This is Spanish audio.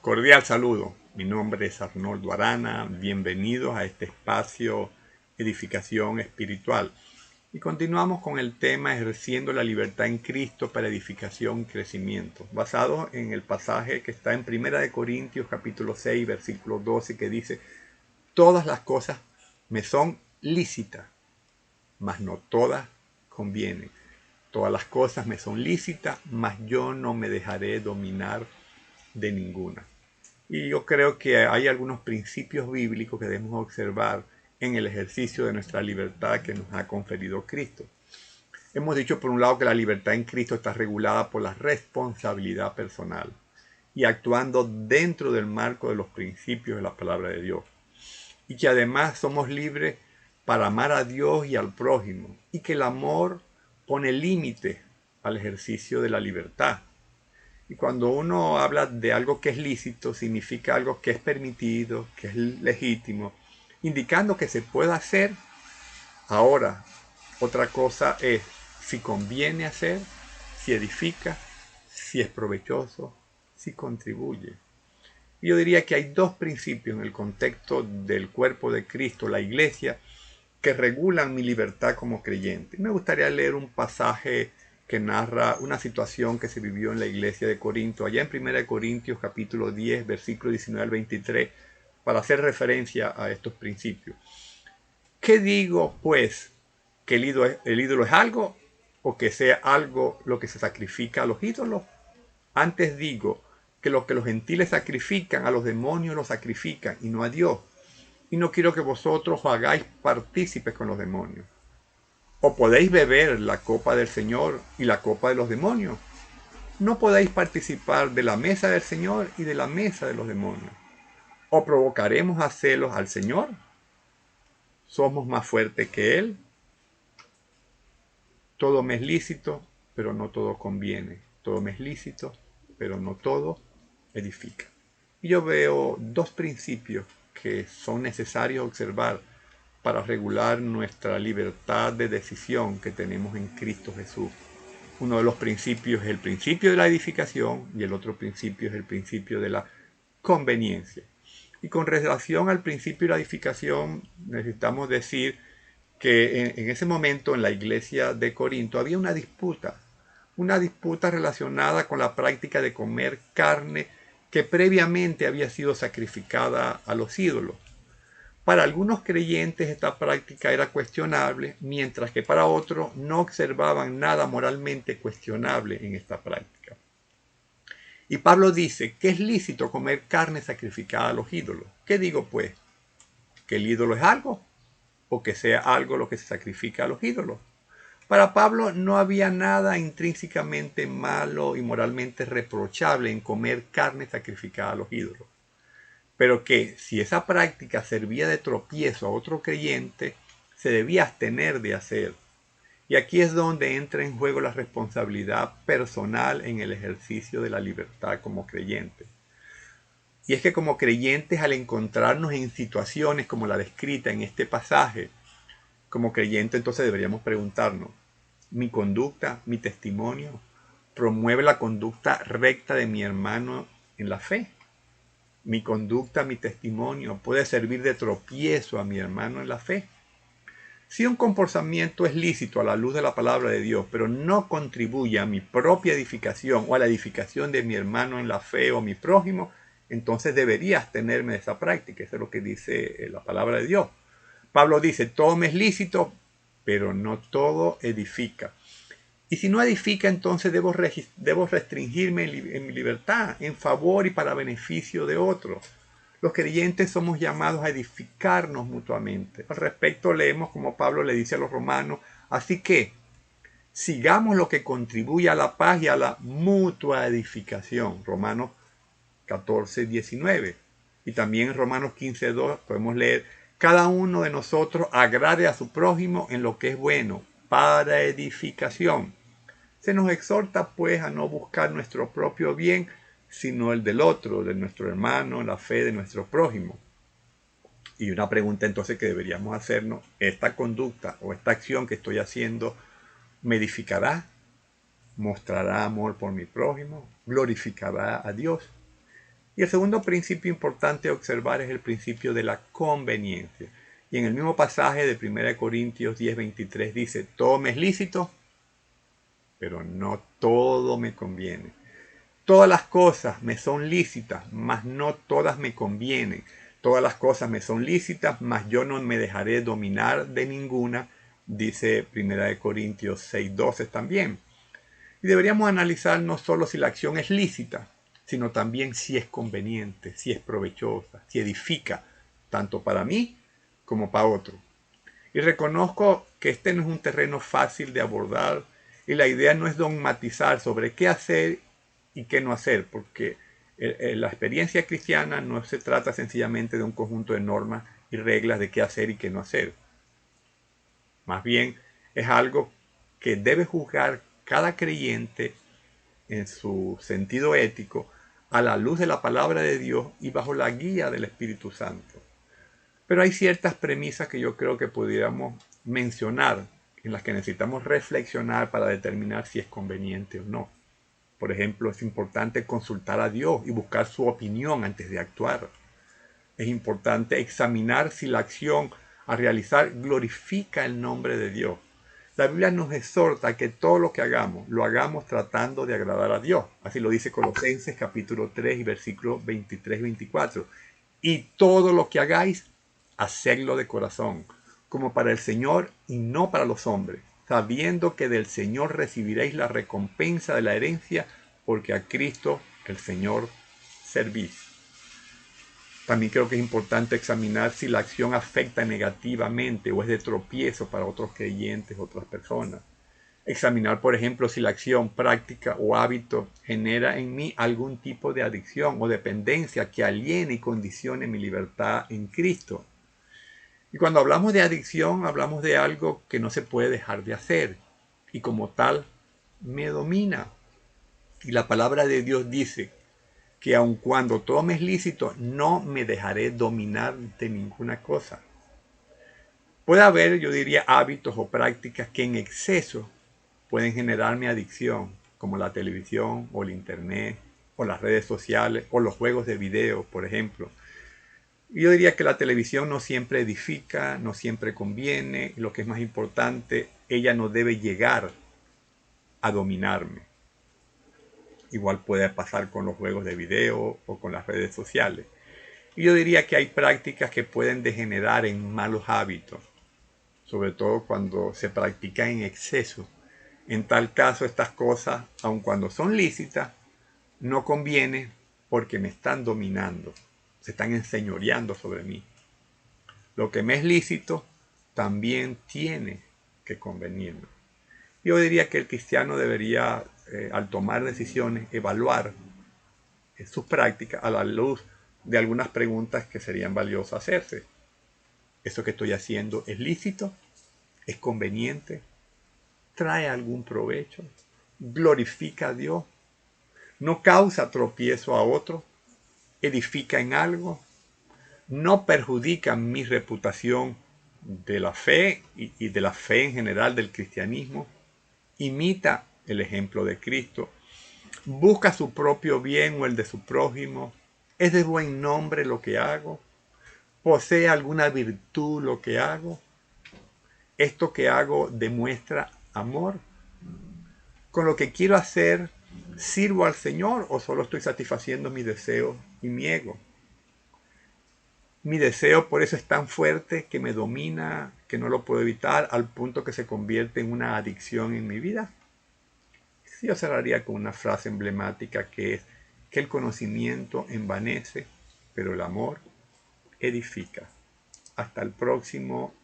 Cordial saludo, mi nombre es Arnoldo Arana, bienvenidos a este espacio Edificación Espiritual. Y continuamos con el tema ejerciendo la libertad en Cristo para edificación y crecimiento, basado en el pasaje que está en 1 Corintios capítulo 6, versículo 12, que dice: todas las cosas me son lícitas, mas no todas convienen. Todas las cosas me son lícitas, mas yo no me dejaré dominar de ninguna. Y yo creo que hay algunos principios bíblicos que debemos observar en el ejercicio de nuestra libertad que nos ha conferido Cristo. Hemos dicho por un lado que la libertad en Cristo está regulada por la responsabilidad personal y actuando dentro del marco de los principios de la palabra de Dios. Y que además somos libres para amar a Dios y al prójimo, y que el amor pone límite al ejercicio de la libertad. Y cuando uno habla de algo que es lícito, significa algo que es permitido, que es legítimo, indicando que se puede hacer. Ahora, otra cosa es si conviene hacer, si edifica, si es provechoso, si contribuye. Yo diría que hay dos principios en el contexto del cuerpo de Cristo, la iglesia, que regulan mi libertad como creyente. Me gustaría leer un pasaje que narra una situación que se vivió en la iglesia de Corinto, allá en 1 Corintios capítulo 10, versículo 19 al 23, para hacer referencia a estos principios. ¿Qué digo, pues? ¿Que el ídolo es algo o que sea algo lo que se sacrifica a los ídolos? Antes digo que lo que los gentiles sacrifican, a los demonios lo sacrifican y no a Dios. Y no quiero que vosotros os hagáis partícipes con los demonios. ¿O podéis beber la copa del Señor y la copa de los demonios? No podéis participar de la mesa del Señor y de la mesa de los demonios. ¿O provocaremos a celos al Señor? ¿Somos más fuertes que Él? Todo me es lícito, pero no todo conviene. Todo me es lícito, pero no todo edifica. Y yo veo dos principios que son necesarios observar para regular nuestra libertad de decisión que tenemos en Cristo Jesús. Uno de los principios es el principio de la edificación y el otro principio es el principio de la conveniencia. Y con relación al principio de la edificación, necesitamos decir que en ese momento en la iglesia de Corinto había una disputa relacionada con la práctica de comer carne que previamente había sido sacrificada a los ídolos. Para algunos creyentes esta práctica era cuestionable, mientras que para otros no observaban nada moralmente cuestionable en esta práctica. Y Pablo dice que es lícito comer carne sacrificada a los ídolos. ¿Qué digo pues? ¿Que el ídolo es algo? ¿O que sea algo lo que se sacrifica a los ídolos? Para Pablo no había nada intrínsecamente malo y moralmente reprochable en comer carne sacrificada a los ídolos. Pero que si esa práctica servía de tropiezo a otro creyente, se debía abstener de hacer. Y aquí es donde entra en juego la responsabilidad personal en el ejercicio de la libertad como creyente. Y es que como creyentes, al encontrarnos en situaciones como la descrita en este pasaje, como creyente entonces deberíamos preguntarnos: ¿mi conducta, mi testimonio, promueve la conducta recta de mi hermano en la fe? Mi conducta, mi testimonio puede servir de tropiezo a mi hermano en la fe. Si un comportamiento es lícito a la luz de la palabra de Dios, pero no contribuye a mi propia edificación o a la edificación de mi hermano en la fe o mi prójimo, entonces debería abstenerme de esa práctica. Eso es lo que dice la palabra de Dios. Pablo dice: todo me es lícito, pero no todo edifica. Y si no edifica, entonces debo restringirme en mi libertad, en favor y para beneficio de otros. Los creyentes somos llamados a edificarnos mutuamente. Al respecto leemos como Pablo le dice a los romanos: así que sigamos lo que contribuye a la paz y a la mutua edificación. Romanos 14, 19. Y también en Romanos 15, 2 podemos leer: cada uno de nosotros agrade a su prójimo en lo que es bueno, para edificación. Se nos exhorta pues a no buscar nuestro propio bien, sino el del otro, de nuestro hermano, la fe de nuestro prójimo. Y una pregunta entonces que deberíamos hacernos: ¿esta conducta o esta acción que estoy haciendo me edificará? ¿Mostrará amor por mi prójimo? ¿Glorificará a Dios? Y el segundo principio importante a observar es el principio de la conveniencia. Y en el mismo pasaje de 1 Corintios 10:23 dice, todo me es lícito, pero no todo me conviene. Todas las cosas me son lícitas, mas no todas me convienen. Todas las cosas me son lícitas, mas yo no me dejaré dominar de ninguna, dice 1 Corintios 6:12 también. Y deberíamos analizar no solo si la acción es lícita, sino también si es conveniente, si es provechosa, si edifica, tanto para mí como para otro. Y reconozco que este no es un terreno fácil de abordar y la idea no es dogmatizar sobre qué hacer y qué no hacer, porque la experiencia cristiana no se trata sencillamente de un conjunto de normas y reglas de qué hacer y qué no hacer. Más bien es algo que debe juzgar cada creyente en su sentido ético a la luz de la palabra de Dios y bajo la guía del Espíritu Santo. Pero hay ciertas premisas que yo creo que pudiéramos mencionar en las que necesitamos reflexionar para determinar si es conveniente o no. Por ejemplo, es importante consultar a Dios y buscar su opinión antes de actuar. Es importante examinar si la acción a realizar glorifica el nombre de Dios. La Biblia nos exhorta a que todo lo que hagamos, lo hagamos tratando de agradar a Dios. Así lo dice Colosenses capítulo 3 y versículos 23 y 24. Y todo lo que hagáis, hacedlo de corazón, como para el Señor y no para los hombres, sabiendo que del Señor recibiréis la recompensa de la herencia, porque a Cristo el Señor servís. También creo que es importante examinar si la acción afecta negativamente o es de tropiezo para otros creyentes, otras personas. Examinar, por ejemplo, si la acción, práctica o hábito genera en mí algún tipo de adicción o dependencia que aliene y condicione mi libertad en Cristo. Y cuando hablamos de adicción, hablamos de algo que no se puede dejar de hacer y como tal me domina. Y la palabra de Dios dice que aun cuando todo me es lícito, no me dejaré dominar de ninguna cosa. Puede haber, yo diría, hábitos o prácticas que en exceso pueden generarme adicción, como la televisión o el internet o las redes sociales o los juegos de video, por ejemplo. Yo diría que la televisión no siempre edifica, no siempre conviene, y lo que es más importante, ella no debe llegar a dominarme. Igual puede pasar con los juegos de video o con las redes sociales. Y yo diría que hay prácticas que pueden degenerar en malos hábitos, sobre todo cuando se practica en exceso. En tal caso, estas cosas, aun cuando son lícitas, no conviene porque me están dominando, se están enseñoreando sobre mí. Lo que me es lícito también tiene que convenirme. Yo diría que el cristiano debería, al tomar decisiones, evaluar sus prácticas a la luz de algunas preguntas que serían valiosas hacerse. ¿Eso que estoy haciendo es lícito? ¿Es conveniente? ¿Trae algún provecho? ¿Glorifica a Dios? ¿No causa tropiezo a otro? ¿Edifica en algo? ¿No perjudica mi reputación de la fe y de la fe en general del cristianismo? ¿Imita el ejemplo de Cristo? ¿Busca su propio bien o el de su prójimo? ¿Es de buen nombre lo que hago? ¿Posee alguna virtud lo que hago? ¿Esto que hago demuestra amor? ¿Con lo que quiero hacer sirvo al Señor o solo estoy satisfaciendo mis deseos y mi ego? Mi deseo por eso es tan fuerte que me domina, que no lo puedo evitar, al punto que se convierte en una adicción en mi vida. Yo cerraría con una frase emblemática que es que el conocimiento envanece, pero el amor edifica. Hasta el próximo